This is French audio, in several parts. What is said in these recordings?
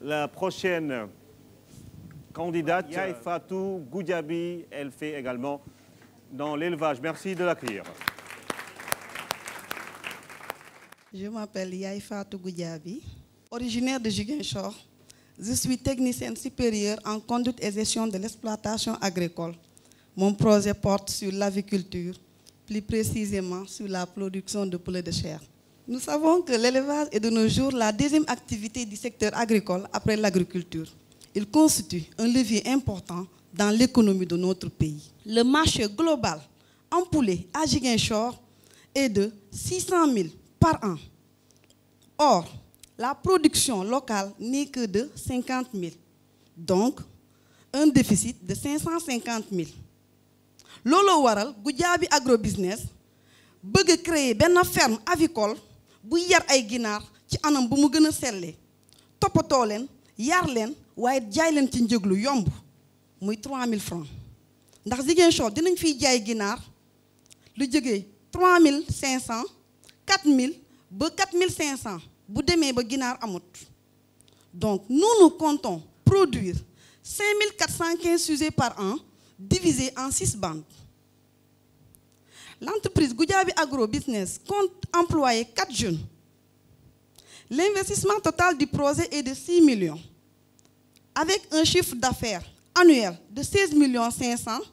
La prochaine candidate, Yaye Fatou Goudiaby, elle fait également dans l'élevage. Merci de l'accueillir. Je m'appelle Yaye Fatou Goudiaby, originaire de Ziguinchor. Je suis technicienne supérieure en conduite et gestion de l'exploitation agricole. Mon projet porte sur l'aviculture, plus précisément sur la production de poulet de chair. Nous savons que l'élevage est de nos jours la deuxième activité du secteur agricole après l'agriculture. Il constitue un levier important dans l'économie de notre pays. Le marché global en poulet à Ziguinchor est de 600 000 par an. Or, la production locale n'est que de 50 000. Donc, un déficit de 550 000. Lolo waral Goudiaby agrobusiness bëgg créer une ferme avicole bu yar ay ginaar ci anam bu mu gëna sellé. Toppatoo leen, yar leen, waaye jaay leen ci njëg lu yomb muy 3 000 francs. Ndax Ziguinchor dinañ fiy jaay ginaar lu jógee 3 500, 4 000 ba 4 500 bu demee ba ginaar amut. Donc nous comptons produire 5 415 sujets par an divisés en 6 bandes. L'entreprise Goudiaby Agrobusiness compte employer 4 jeunes. L'investissement total du projet est de 6 millions, avec un chiffre d'affaires annuel de 16 500 000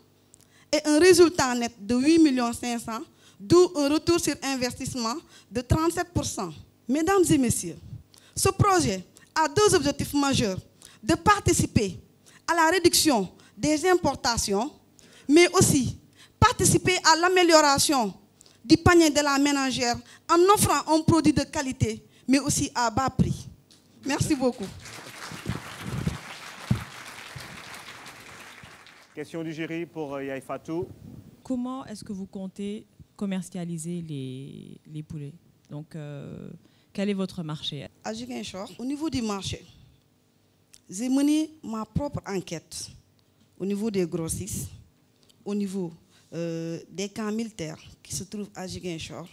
et un résultat net de 8 500 000, d'où un retour sur investissement de 37%. Mesdames et messieurs, ce projet a 2 objectifs majeurs: de participer à la réduction des importations, mais aussi participer à l'amélioration du panier de la ménagère en offrant un produit de qualité, mais aussi à bas prix. Merci beaucoup. Question du jury pour Yaye Fatou. Comment est-ce que vous comptez commercialiser les poulets? Donc, quel est votre marché? À Ziguinchor, au niveau du marché, j'ai mené ma propre enquête au niveau des grossistes, au niveau des camps militaires qui se trouvent à Ziguinchor.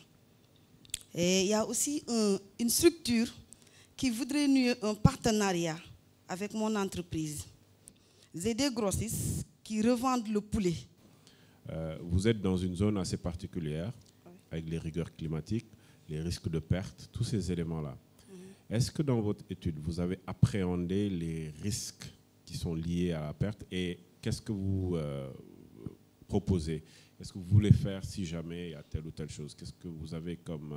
Et il y a aussi une structure qui voudrait nouer un partenariat avec mon entreprise. J'ai des grossistes qui revendent le poulet. Vous êtes dans une zone assez particulière, avec les rigueurs climatiques, les risques de perte, tous ces éléments-là. Est-ce que dans votre étude, vous avez appréhendé les risques qui sont liés à la perte et qu'est-ce que vous proposez? Qu'est-ce que vous voulez faire si jamais il y a telle ou telle chose? Qu'est-ce que vous avez comme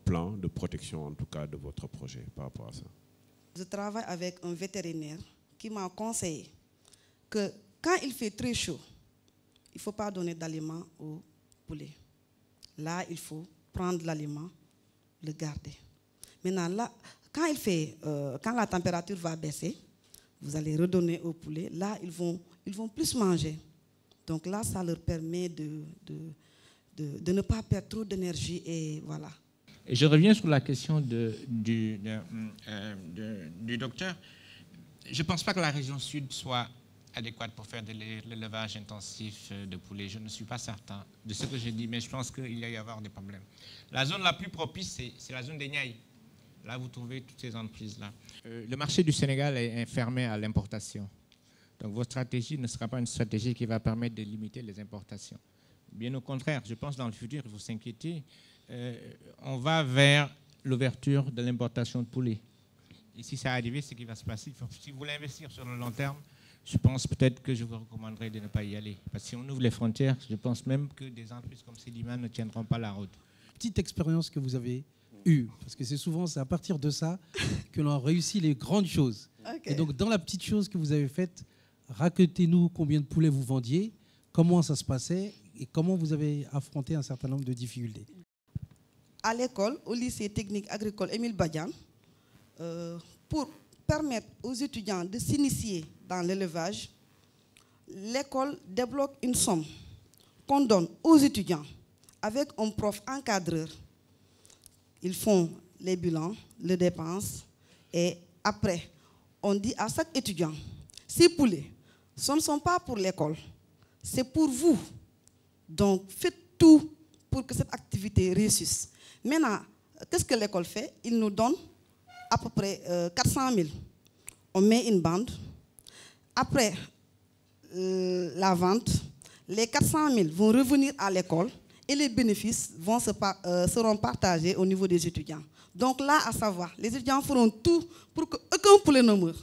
plan de protection, en tout cas, de votre projet par rapport à ça? Je travaille avec un vétérinaire qui m'a conseillé que quand il fait très chaud, il ne faut pas donner d'aliments au poulet. Là, il faut prendre l'aliment, le garder. Maintenant, là, quand la température va baisser, vous allez redonner au poulet. Là, ils vont plus manger. Donc là, ça leur permet de ne pas perdre trop d'énergie et voilà. Et je reviens sur la question du docteur. Je ne pense pas que la région sud soit adéquate pour faire de l'élevage intensif de poulets. Je ne suis pas certain de ce que je dis, mais je pense qu'il va y avoir des problèmes. La zone la plus propice, c'est la zone des Niayes. Là, vous trouvez toutes ces entreprises-là. Le marché du Sénégal est fermé à l'importation. Donc, votre stratégie ne sera pas une stratégie qui va permettre de limiter les importations. Bien au contraire, je pense que dans le futur, il faut s'inquiéter. On va vers l'ouverture de l'importation de poulets. Et si ça arrive, ce qui va se passer, si vous voulez investir sur le long terme, je pense peut-être que je vous recommanderais de ne pas y aller. Parce que si on ouvre les frontières, je pense même que des entreprises comme Sedima ne tiendront pas la route. Petite expérience que vous avez eue, parce que c'est à partir de ça que l'on réussit les grandes choses. Okay. Et donc, dans la petite chose que vous avez faite, racontez-nous combien de poulets vous vendiez, comment ça se passait et comment vous avez affronté un certain nombre de difficultés. À l'école, au lycée technique agricole Émile Badian, pour permettre aux étudiants de s'initier dans l'élevage, l'école débloque une somme qu'on donne aux étudiants avec un prof encadreur. Ils font les bilans, les dépenses et après, on dit à chaque étudiant, ces poulets, ce ne sont pas pour l'école, c'est pour vous. Donc, faites tout pour que cette activité réussisse. Maintenant, qu'est-ce que l'école fait? Il nous donne à peu près 400 000. On met une bande. Après la vente, les 400 000 vont revenir à l'école et les bénéfices seront partagés au niveau des étudiants. Donc là, à savoir, les étudiants feront tout pour qu'aucun poulet ne meure.